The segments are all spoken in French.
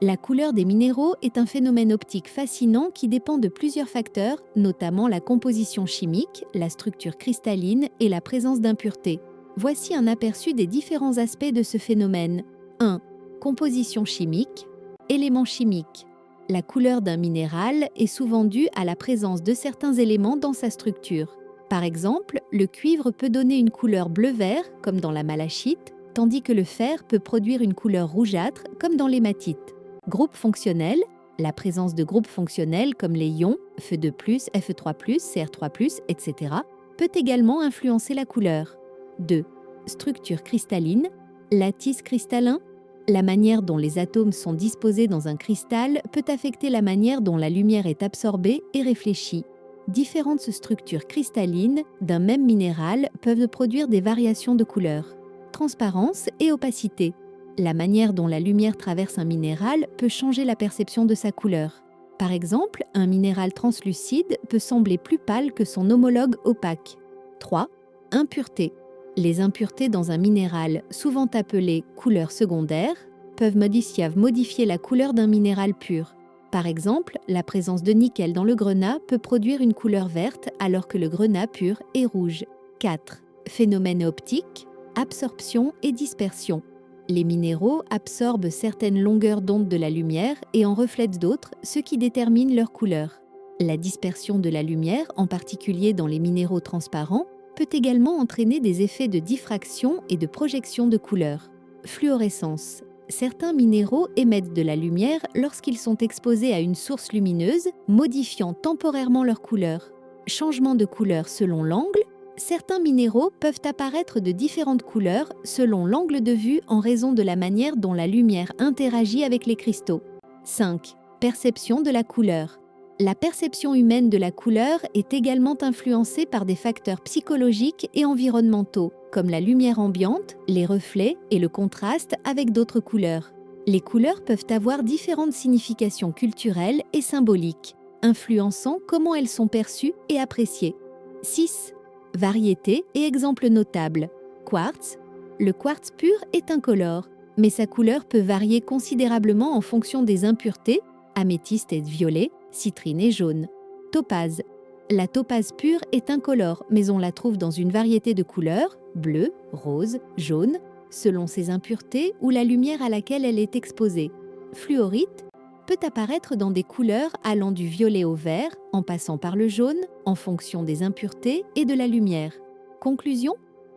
La couleur des minéraux est un phénomène optique fascinant qui dépend de plusieurs facteurs, notamment la composition chimique, la structure cristalline et la présence d'impuretés. Voici un aperçu des différents aspects de ce phénomène. 1. Composition chimique. Éléments chimiques. La couleur d'un minéral est souvent due à la présence de certains éléments dans sa structure. Par exemple, le cuivre peut donner une couleur bleu-vert, comme dans la malachite, tandis que le fer peut produire une couleur rougeâtre, comme dans l'hématite. Groupe fonctionnel. La présence de groupes fonctionnels comme les ions Fe2+, Fe3+, Cr3+, etc. peut également influencer la couleur. 2. Structure cristalline. Lattice cristallin. La manière dont les atomes sont disposés dans un cristal peut affecter la manière dont la lumière est absorbée et réfléchie. Différentes structures cristallines d'un même minéral peuvent produire des variations de couleur. Transparence et opacité. La manière dont la lumière traverse un minéral peut changer la perception de sa couleur. Par exemple, un minéral translucide peut sembler plus pâle que son homologue opaque. 3. Impuretés. Les impuretés dans un minéral, souvent appelées couleurs secondaires, peuvent modifier la couleur d'un minéral pur. Par exemple, la présence de nickel dans le grenat peut produire une couleur verte alors que le grenat pur est rouge. 4. Phénomène optique, absorption et dispersion. Les minéraux absorbent certaines longueurs d'onde de la lumière et en reflètent d'autres, ce qui détermine leur couleur. La dispersion de la lumière, en particulier dans les minéraux transparents, peut également entraîner des effets de diffraction et de projection de couleurs. Fluorescence. Certains minéraux émettent de la lumière lorsqu'ils sont exposés à une source lumineuse, modifiant temporairement leur couleur. Changement de couleur selon l'angle. Certains minéraux peuvent apparaître de différentes couleurs selon l'angle de vue en raison de la manière dont la lumière interagit avec les cristaux. 5. Perception de la couleur. La perception humaine de la couleur est également influencée par des facteurs psychologiques et environnementaux, comme la lumière ambiante, les reflets et le contraste avec d'autres couleurs. Les couleurs peuvent avoir différentes significations culturelles et symboliques, influençant comment elles sont perçues et appréciées. 6. Variété et exemples notables. Quartz. Le quartz pur est incolore, mais sa couleur peut varier considérablement en fonction des impuretés, améthyste et violet, citrine et jaune. Topaze. La topaze pure est incolore, mais on la trouve dans une variété de couleurs, bleu, rose, jaune, selon ses impuretés ou la lumière à laquelle elle est exposée. Fluorite peut apparaître dans des couleurs allant du violet au vert, en passant par le jaune, en fonction des impuretés et de la lumière. Conclusion ?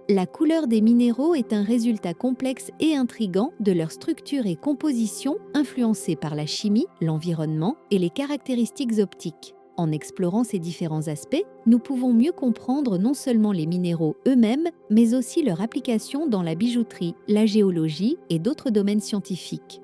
La couleur des minéraux est un résultat complexe et intrigant de leur structure et composition influencée par la chimie, l'environnement et les caractéristiques optiques. En explorant ces différents aspects, nous pouvons mieux comprendre non seulement les minéraux eux-mêmes, mais aussi leur application dans la bijouterie, la géologie et d'autres domaines scientifiques.